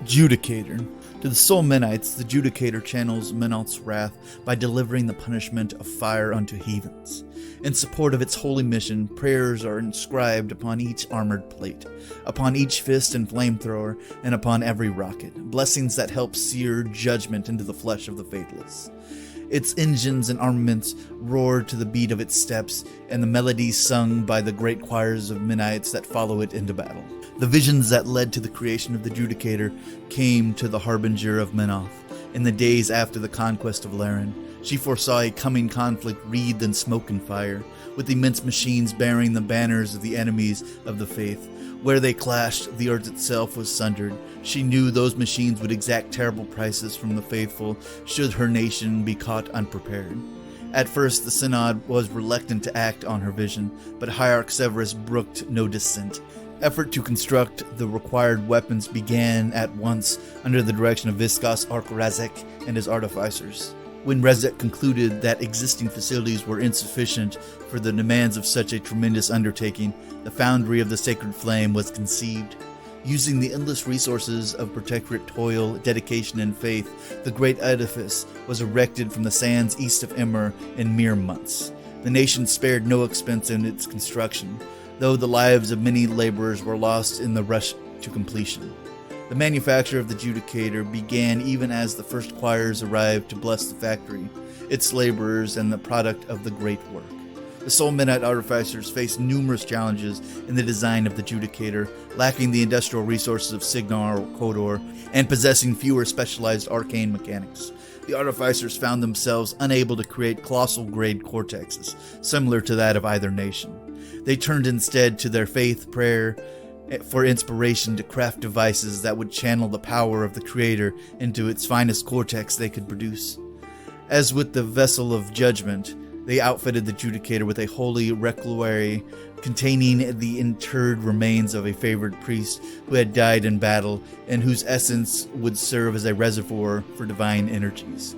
Judicator. To the Soul Menites, the Judicator channels Menoth's wrath by delivering the punishment of fire unto heathens. In support of its holy mission, prayers are inscribed upon each armored plate, upon each fist and flamethrower, and upon every rocket, blessings that help sear judgment into the flesh of the faithless. Its engines and armaments roar to the beat of its steps and the melodies sung by the great choirs of Menites that follow it into battle. The visions that led to the creation of the Judicator came to the Harbinger of Menoth in the days after the conquest of Laren. She foresaw a coming conflict wreathed in smoke and fire, with immense machines bearing the banners of the enemies of the faith. Where they clashed, the earth itself was sundered. She knew those machines would exact terrible prices from the faithful should her nation be caught unprepared. At first, the Synod was reluctant to act on her vision, but Hierarch Severus brooked no dissent. Effort to construct the required weapons began at once under the direction of Viscos Arch Razek and his artificers. When Razek concluded that existing facilities were insufficient for the demands of such a tremendous undertaking, the Foundry of the Sacred Flame was conceived. Using the endless resources of Protectorate toil, dedication, and faith, the great edifice was erected from the sands east of Emmer in mere months. The nation spared no expense in its construction, though the lives of many laborers were lost in the rush to completion. The manufacture of the Judicator began even as the first choirs arrived to bless the factory, its laborers, and the product of the great work. The Soul Menite artificers faced numerous challenges in the design of the Judicator, lacking the industrial resources of Signar or Kodor, and possessing fewer specialized arcane mechanics. The artificers found themselves unable to create colossal-grade cortexes, similar to that of either nation. They turned instead to their faith, prayer, for inspiration to craft devices that would channel the power of the Creator into its finest cortex they could produce. As with the Vessel of Judgment, they outfitted the Judicator with a holy reliquary containing the interred remains of a favored priest who had died in battle and whose essence would serve as a reservoir for divine energies.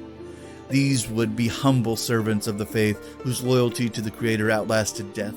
These would be humble servants of the faith whose loyalty to the Creator outlasted death.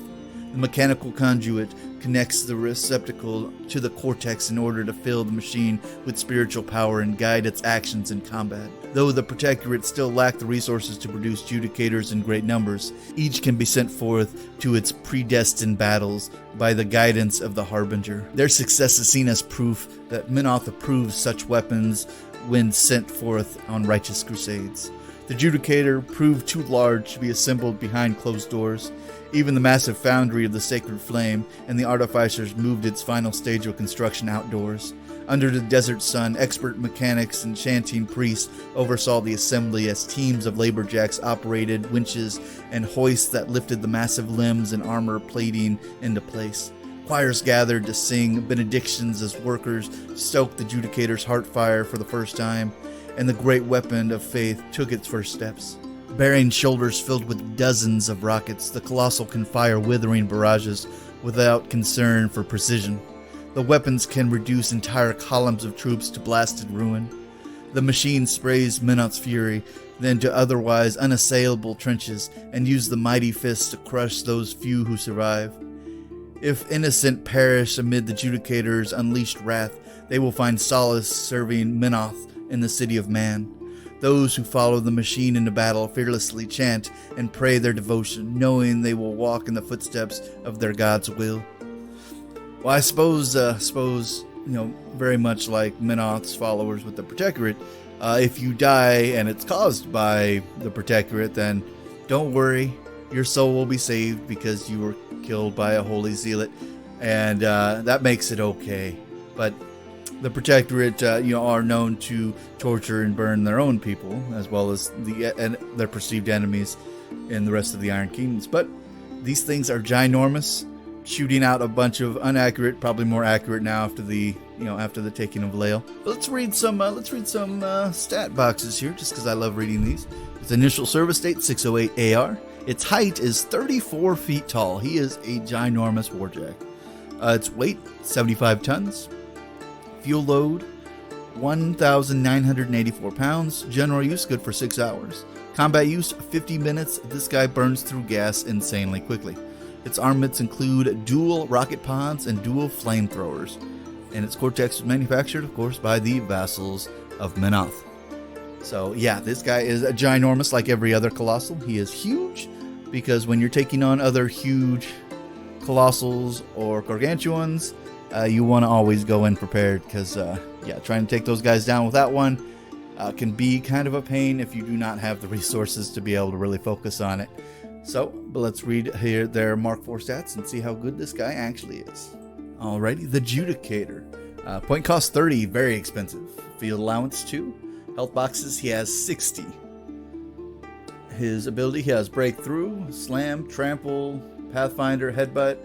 The mechanical conduit connects the receptacle to the cortex in order to fill the machine with spiritual power and guide its actions in combat. Though the Protectorate still lacked the resources to produce Judicators in great numbers, each can be sent forth to its predestined battles by the guidance of the Harbinger. Their success is seen as proof that Menoth approves such weapons when sent forth on righteous crusades. The Judicator proved too large to be assembled behind closed doors. Even the massive foundry of the Sacred Flame and the artificers moved its final stage of construction outdoors. Under the desert sun, expert mechanics and chanting priests oversaw the assembly as teams of laborjacks operated winches and hoists that lifted the massive limbs and armor plating into place. Choirs gathered to sing benedictions as workers stoked the Judicator's heart fire for the first time, and the great weapon of faith took its first steps. Bearing shoulders filled with dozens of rockets, the Colossal can fire withering barrages without concern for precision. The weapons can reduce entire columns of troops to blasted ruin. The machine sprays Menoth's fury, then to otherwise unassailable trenches, and use the mighty fists to crush those few who survive. If innocent perish amid the Judicator's unleashed wrath, they will find solace serving Menoth in the city of man. Those who follow the machine into battle fearlessly chant and pray their devotion, knowing they will walk in the footsteps of their God's will. Well, I suppose, very much like Menoth's followers with the Protectorate, if you die and it's caused by the Protectorate, then don't worry, your soul will be saved because you were killed by a holy zealot, and that makes it okay. But the Protectorate, are known to torture and burn their own people, as well as their perceived enemies in the rest of the Iron Kingdoms. But these things are ginormous, shooting out a bunch of inaccurate, probably more accurate now after the taking of Lael. But let's read some stat boxes here, just because I love reading these. Its initial service date 608 AR. Its height is 34 feet tall. He is a ginormous warjack. Its weight 75 tons. Fuel load, 1,984 pounds. General use, good for 6 hours. Combat use, 50 minutes. This guy burns through gas insanely quickly. Its armaments include dual rocket pods and dual flamethrowers. and its cortex was manufactured, of course, by the vassals of Menoth. So yeah, this guy is ginormous like every other colossal. He is huge because when you're taking on other huge colossals or gargantuans, you want to always go in prepared because yeah, trying to take those guys down with that one can be kind of a pain if you do not have the resources to be able to really focus on it. So, but let's read here their Mark 4 stats and see how good this guy actually is. Alrighty, the Judicator. Point cost 30, very expensive. Field allowance 2. Health boxes, he has 60. His ability, he has Breakthrough, Slam, Trample, Pathfinder, Headbutt,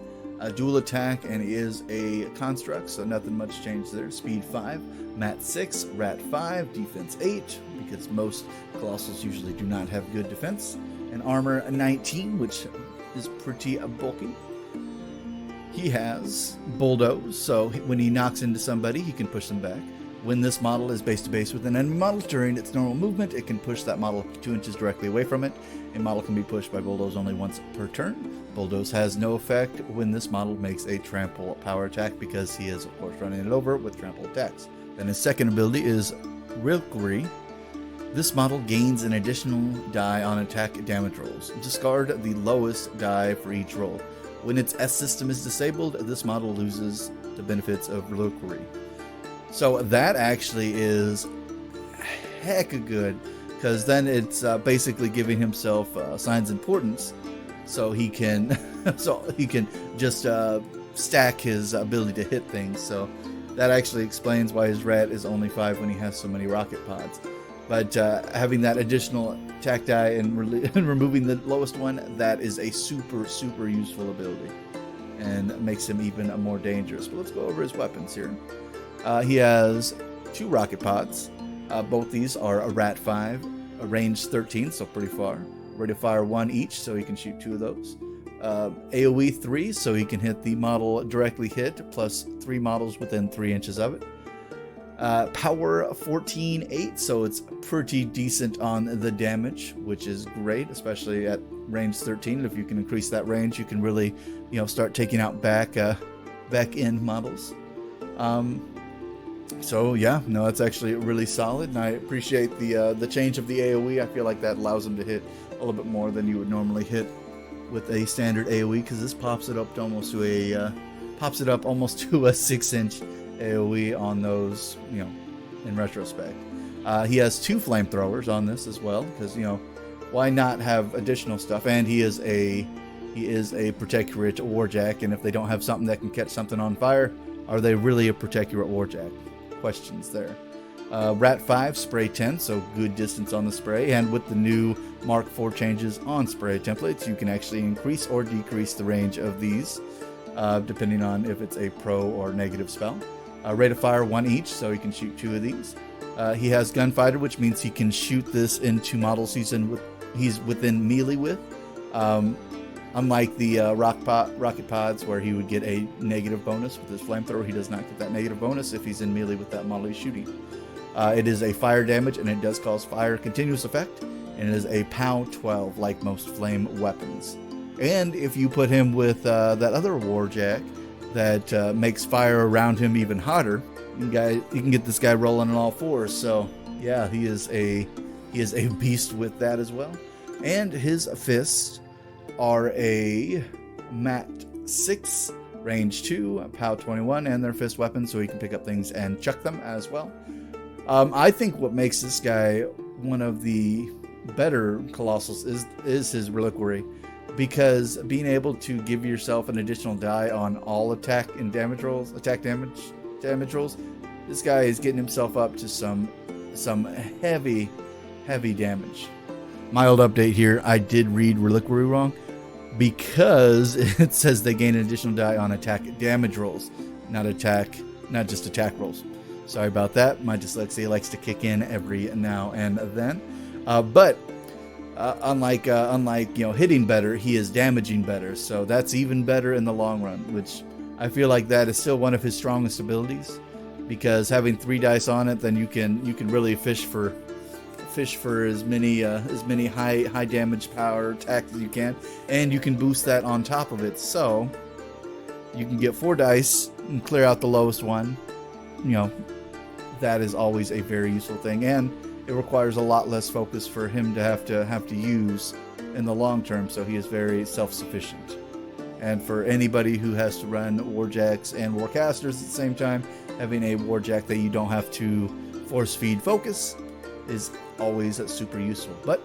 Dual Attack, and he is a construct, so nothing much changed there. Speed 5, Mat 6, Rat 5, Defense 8, because most Colossals usually do not have good defense. And Armor 19, which is pretty bulky. He has Bulldoze, so when he knocks into somebody, he can push them back. When this model is base to base with an enemy model during its normal movement, it can push that model 2 inches directly away from it. A model can be pushed by Bulldoze only once per turn. Bulldoze has no effect when this model makes a trample power attack because he is, of course, running it over with trample attacks. Then his second ability is Reliquary. This model gains an additional die on attack damage rolls. Discard the lowest die for each roll. When its S system is disabled, this model loses the benefits of Reliquary. So that actually is heck of good, because then it's basically giving himself Signs Importance, so he can just stack his ability to hit things. So that actually explains why his rat is only 5 when he has so many rocket pods. But having that additional attack die and removing the lowest one, that is a super useful ability, and makes him even more dangerous. But let's go over his weapons here. He has 2 rocket pods. Both these are a Rat 5, a range 13, so pretty far. Ready to fire 1 each, so he can shoot 2 of those. AoE 3, so he can hit the model directly hit, plus 3 models within 3 inches of it. Power 14-8, so it's pretty decent on the damage, which is great, especially at range 13. If you can increase that range, you can really, start taking out back end models. So yeah, no, it's actually really solid, and I appreciate the change of the AoE. I feel like that allows him to hit a little bit more than you would normally hit with a standard AoE, because this pops it up to almost to a 6-inch AoE on those, in retrospect. He has 2 flamethrowers on this as well, because why not have additional stuff? And he is a Protectorate Warjack, and if they don't have something that can catch something on fire, are they really a Protectorate Warjack? Questions there. Rat 5, Spray 10, so good distance on the spray, and with the new Mark 4 changes on spray templates, you can actually increase or decrease the range of these, depending on if it's a pro or negative spell. Rate of fire 1 each, so he can shoot 2 of these. He has Gunfighter, which means he can shoot this into models he's within melee with. Unlike the rocket pods, where he would get a negative bonus with his flamethrower, he does not get that negative bonus if he's in melee with that model he's shooting. It is a fire damage, and it does cause fire continuous effect, and it is a POW 12, like most flame weapons. And if you put him with that other Warjack that makes fire around him even hotter, you can get this guy rolling on all 4s. So yeah, he is a beast with that as well. And his fists are a Mat 6, range 2, POW 21, and their fist weapons, so he can pick up things and chuck them as well. I think what makes this guy one of the better Colossals is his Reliquary, because being able to give yourself an additional die on all attack damage rolls, this guy is getting himself up to some heavy damage. Mild update here, I did read Reliquary wrong, because it says they gain an additional die on attack damage rolls, not just attack rolls. Sorry about that. My dyslexia likes to kick in every now and then. But unlike hitting better, he is damaging better. So that's even better in the long run, which I feel like that is still one of his strongest abilities, because having 3 dice on it, then you can really fish for as many high damage power attacks as you can, and you can boost that on top of it. So you can get 4 dice and clear out the lowest one, that is always a very useful thing, and it requires a lot less focus for him to have to use in the long term, so he is very self-sufficient. And for anybody who has to run warjacks and warcasters at the same time, having a warjack that you don't have to force feed focus is always super useful. But